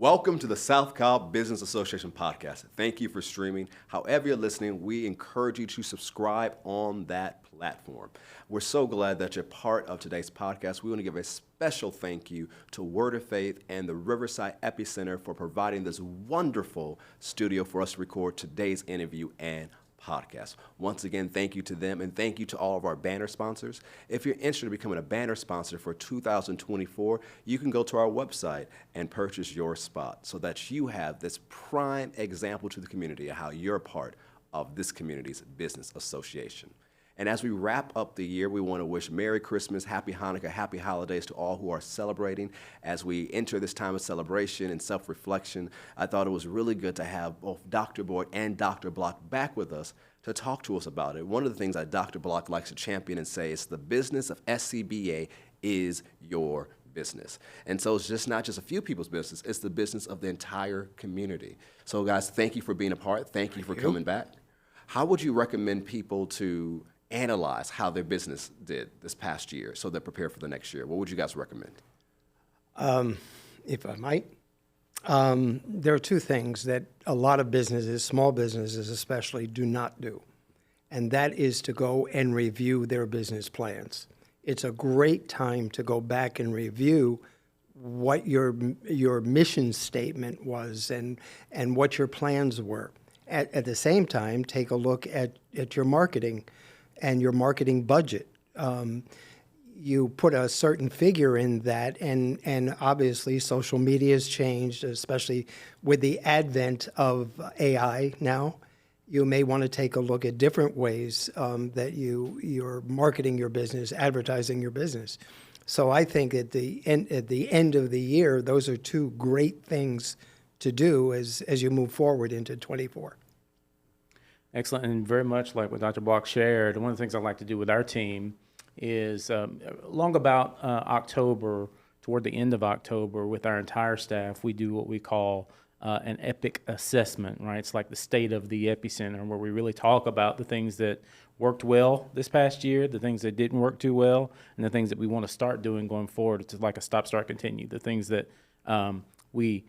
Welcome to the South Cobb Business Association podcast. Thank you for streaming. However you're listening, we encourage you to subscribe on that platform. We're so glad that you're part of today's podcast. We want to give a special thank you to Word of Faith and the Riverside Epicenter for providing this wonderful studio for us to record today's interview and podcast. Once again, thank you to them, and thank you to all of our banner sponsors. If you're interested in becoming a banner sponsor for 2024, you can go to our website and purchase your spot so that you have this prime example to the community of how you're a part of this community's business association. And as we wrap up the year, we want to wish Merry Christmas, Happy Hanukkah, Happy Holidays to all who are celebrating. As we enter this time of celebration and self-reflection, I thought it was really good to have both Dr. Boyd and Dr. Block back with us to talk to us about it. One of the things that Dr. Block likes to champion and say is the business of SCBA is your business. And so it's just not just a few people's business, it's the business of the entire community. So guys, thank you for being a part. Thank you for coming back. How would you recommend people to analyze how their business did this past year so they're prepared for the next year? What would you guys recommend? If I might, there are two things that a lot of businesses, small businesses especially, do not do. And that is to go and review their business plans. It's a great time to go back and review what your mission statement was and what your plans were. At the same time, take a look at your marketing and your marketing budget. You put a certain figure in that, and obviously social media has changed, especially with the advent of AI now. You may want to take a look at different ways that you're marketing your business, advertising your business. So I think at the end of the year, those are two great things to do as you move forward into 24. Excellent, and very much like what Dr. Block shared, one of the things I like to do with our team is long about October, toward the end of October, with our entire staff, we do what we call an epic assessment, right? It's like the state of the epicenter, where we really talk about the things that worked well this past year, the things that didn't work too well, and the things that we want to start doing going forward. It's like a stop, start, continue. The things that we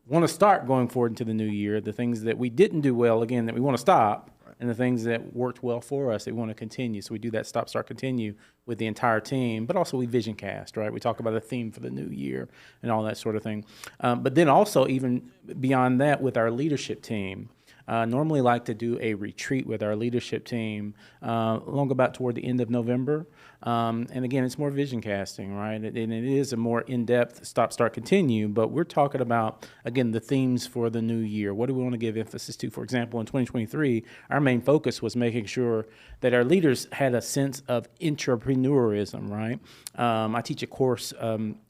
want to start going forward into the new year, the things that we didn't do well, again, that we want to stop, and the things that worked well for us that we want to continue. So we do that stop, start, continue with the entire team, but also we vision cast, right? We talk about a theme for the new year and all that sort of thing. But then also even beyond that with our leadership team, normally like to do a retreat with our leadership team long about toward the end of November. And again, it's more vision casting, right? And it is a more in-depth stop, start, continue, but we're talking about, again, the themes for the new year. What do we want to give emphasis to? For example, in 2023, our main focus was making sure that our leaders had a sense of entrepreneurism, right? I teach a course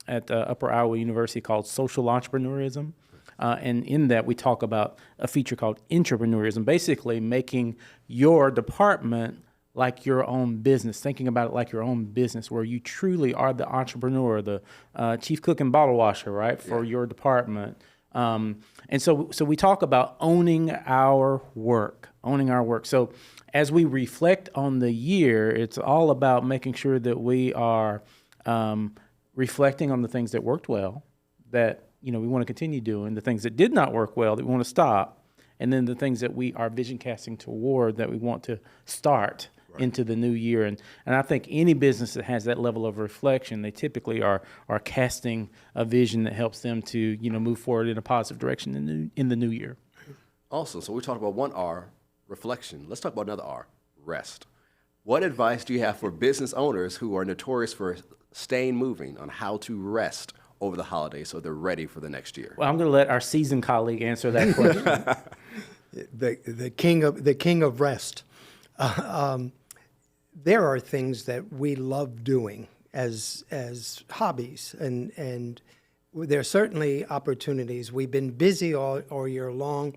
at Upper Iowa University called Social Entrepreneurism. And in that, we talk about a feature called entrepreneurism, basically making your department like your own business, thinking about it like your own business, where you truly are the entrepreneur, the chief cook and bottle washer, right, for your department. And so we talk about owning our work. So as we reflect on the year, it's all about making sure that we are reflecting on the things that worked well, that we want to continue doing, the things that did not work well that we want to stop, and then the things that we are vision casting toward that we want to start into the new year. And I think any business that has that level of reflection, they typically are casting a vision that helps them to move forward in a positive direction in the new year. Awesome. So we talked about one R, reflection. Let's talk about another R, rest. What advice do you have for business owners who are notorious for staying moving on how to rest over the holidays so they're ready for the next year? Well, I'm going to let our seasoned colleague answer that question. the king of rest. There are things that we love doing as hobbies, and there are certainly opportunities. We've been busy all year long.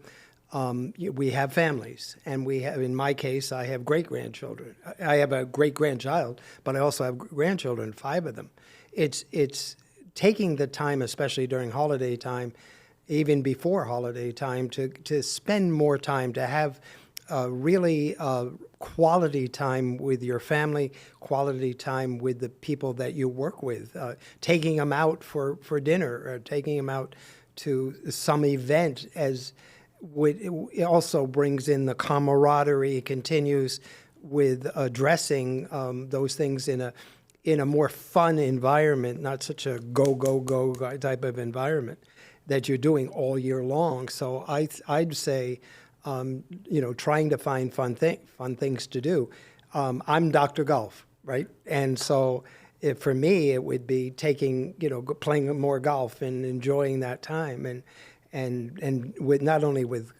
We have families, and we have, in my case, I have great-grandchildren. I have a great-grandchild, but I also have grandchildren, 5 of them. It's taking the time, especially during holiday time, even before holiday time, to spend more time, to have really quality time with your family, quality time with the people that you work with, taking them out for dinner, or taking them out to some event it also brings in the camaraderie. It continues with addressing those things in a more fun environment, not such a go type of environment that you're doing all year long. So I'd say, trying to find fun things to do. I'm Dr. Golf, right? And so for me, it would be playing more golf and enjoying that time, and with not only with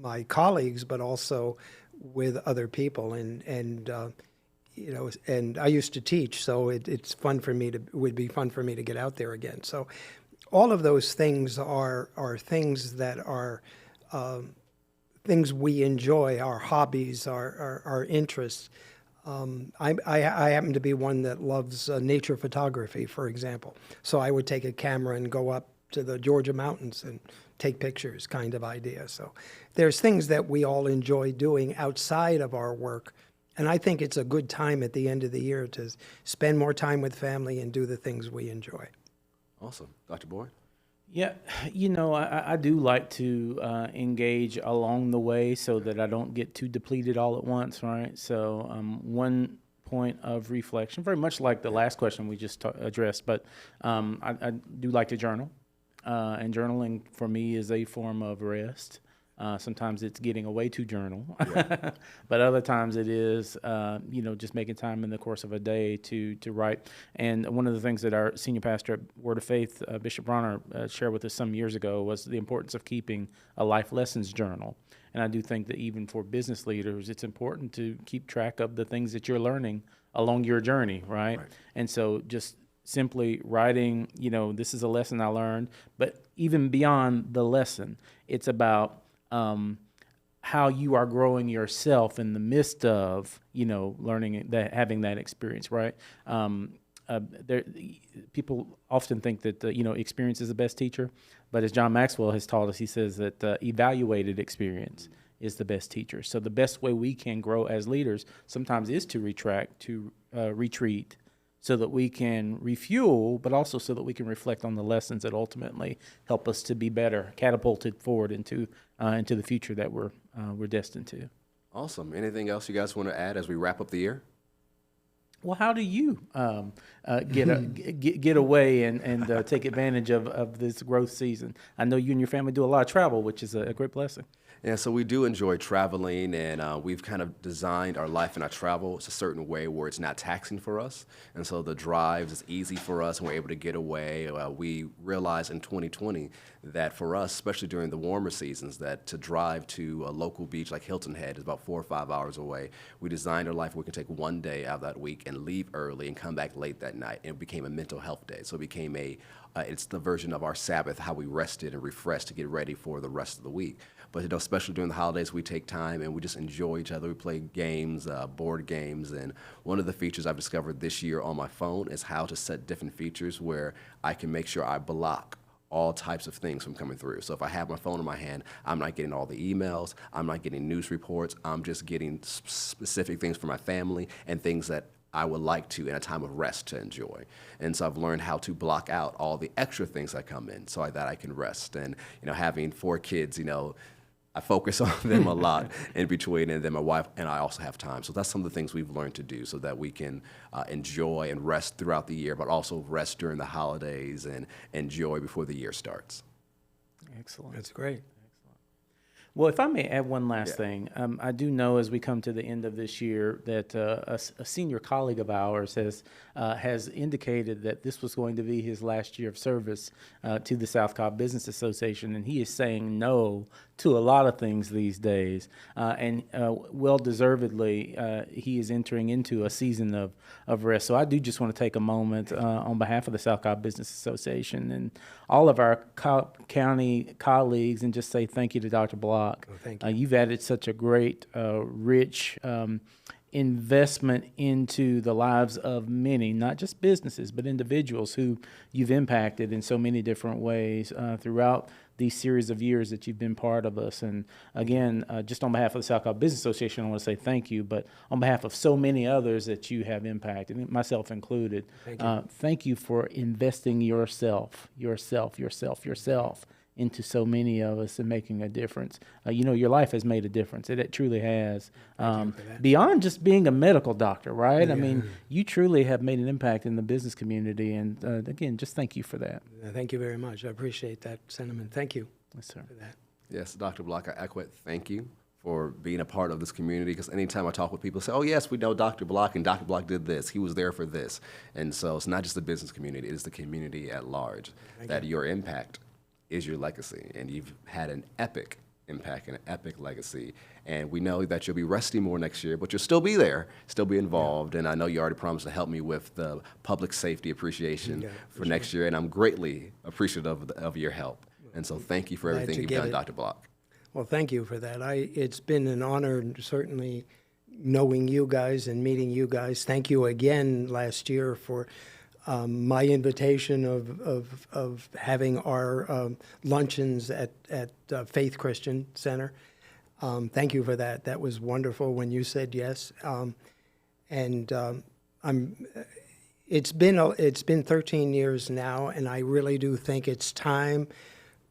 my colleagues, but also with other people. And I used to teach, so it's fun for me would be fun for me to get out there again. So all of those things are things that are things we enjoy, our hobbies, our interests. I happen to be one that loves nature photography, for example. So I would take a camera and go up to the Georgia mountains and take pictures, kind of idea. So there's things that we all enjoy doing outside of our work. And I think it's a good time at the end of the year to spend more time with family and do the things we enjoy. Awesome. Dr. Boyd? Yeah, I do like to engage along the way so that I don't get too depleted all at once, right? So one point of reflection, very much like the last question we just addressed, but I do like to journal, and journaling for me is a form of rest. Sometimes it's getting away to journal, yeah. But other times it is, just making time in the course of a day to write. And one of the things that our senior pastor at Word of Faith, Bishop Bronner, shared with us some years ago was the importance of keeping a life lessons journal. And I do think that even for business leaders, it's important to keep track of the things that you're learning along your journey, right? And so just simply writing, this is a lesson I learned, but even beyond the lesson, it's about how you are growing yourself in the midst of, learning that, having that experience, right? People often think that, experience is the best teacher, but as John Maxwell has taught us, he says that evaluated experience is the best teacher. So the best way we can grow as leaders sometimes is to retreat, so that we can refuel, but also so that we can reflect on the lessons that ultimately help us to be better, catapulted forward into the future that we're destined to. Awesome. Anything else you guys want to add as we wrap up the year? Well, how do you get away and take advantage of this growth season? I know you and your family do a lot of travel, which is a great blessing. Yeah, so we do enjoy traveling, and we've kind of designed our life and our travel a certain way where it's not taxing for us. And so the drives is easy for us, and we're able to get away. We realized in 2020 that for us, especially during the warmer seasons, that to drive to a local beach like Hilton Head is about 4 or 5 hours away. We designed our life where we can take one day out of that week and leave early and come back late that night. And it became a mental health day. So it became it's the version of our Sabbath, how we rested and refreshed to get ready for the rest of the week. But especially during the holidays, we take time and we just enjoy each other. We play games, board games, and one of the features I've discovered this year on my phone is how to set different features where I can make sure I block all types of things from coming through. So if I have my phone in my hand, I'm not getting all the emails, I'm not getting news reports, I'm just getting specific things for my family and things that I would like to in a time of rest to enjoy. And so I've learned how to block out all the extra things that come in so that I can rest. And, having 4 kids, I focus on them a lot in between, and then my wife and I also have time. So that's some of the things we've learned to do so that we can enjoy and rest throughout the year, but also rest during the holidays and enjoy before the year starts. Excellent. That's great. Well, if I may add one last thing, I do know as we come to the end of this year that a senior colleague of ours has indicated that this was going to be his last year of service to the South Cobb Business Association, and he is saying no to a lot of things these days, and well-deservedly, he is entering into a season of rest. So I do just want to take a moment on behalf of the South Cobb Business Association and all of our Cobb County colleagues and just say thank you to Dr. Block. Oh, thank you. You've added such a great, rich investment into the lives of many, not just businesses, but individuals who you've impacted in so many different ways throughout these series of years that you've been part of us. And again, just on behalf of the South Carolina Business Association, I want to say thank you, but on behalf of so many others that you have impacted, myself included, thank you for investing yourself into so many of us and making a difference. Your life has made a difference. It truly has. Beyond just being a medical doctor, right? Yeah. I mean, you truly have made an impact in the business community. And again, just thank you for that. Thank you very much. I appreciate that sentiment. Thank you. Yes, sir. For that. Yes, Dr. Block, I echo it. Thank you for being a part of this community, because anytime I talk with people, say, oh, yes, we know Dr. Block, and Dr. Block did this. He was there for this. And so it's not just the business community, it is the community at large. Your impact is your legacy, and you've had an epic impact and an epic legacy. And we know that you'll be resting more next year, but you'll still be there, still be involved. And I know you already promised to help me with the public safety appreciation for next year, and I'm greatly appreciative of your help. And so thank you for everything you've done, Dr. Block. Well, thank you for that. It's been an honor, certainly, knowing you guys and meeting you guys. Thank you again last year for my invitation of having our luncheons at Faith Christian Center. Thank you for that. That was wonderful when you said yes. It's been 13 years now, and I really do think it's time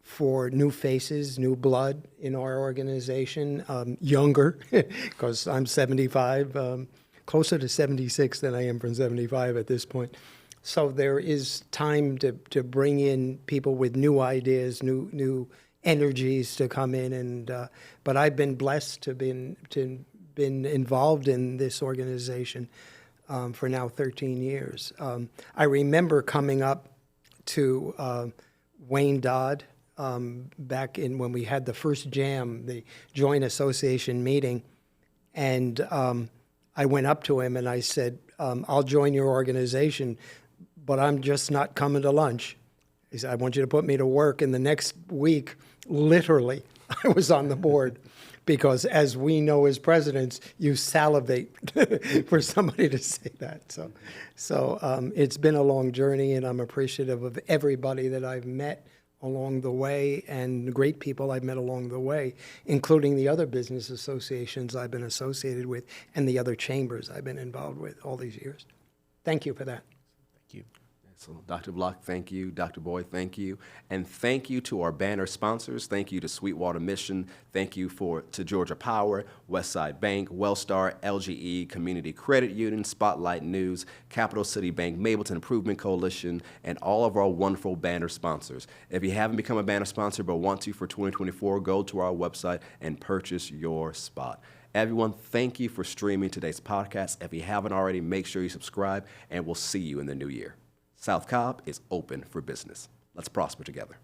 for new faces, new blood in our organization, younger, because I'm 75, closer to 76 than I am from 75 at this point. So there is time to bring in people with new ideas, new energies to come in, and but I've been blessed to been involved in this organization for now 13 years. I remember coming up to Wayne Dodd back in when we had the first JAM, the Joint Association meeting, and I went up to him and I said, "I'll join your organization, but I'm just not coming to lunch." He said, "I want you to put me to work." And the next week, literally, I was on the board, because as we know as presidents, you salivate for somebody to say that. So it's been a long journey, and I'm appreciative of everybody that I've met along the way, and the great people I've met along the way, including the other business associations I've been associated with and the other chambers I've been involved with all these years. Thank you for that. Thank you. So, Dr. Block, thank you. Dr. Boyd, thank you. And thank you to our banner sponsors. Thank you to Sweetwater Mission. Thank you to Georgia Power, Westside Bank, Wellstar, LGE, Community Credit Union, Spotlight News, Capital City Bank, Mableton Improvement Coalition, and all of our wonderful banner sponsors. If you haven't become a banner sponsor but want to for 2024, go to our website and purchase your spot. Everyone, thank you for streaming today's podcast. If you haven't already, make sure you subscribe, and we'll see you in the new year. South Cobb is open for business. Let's prosper together.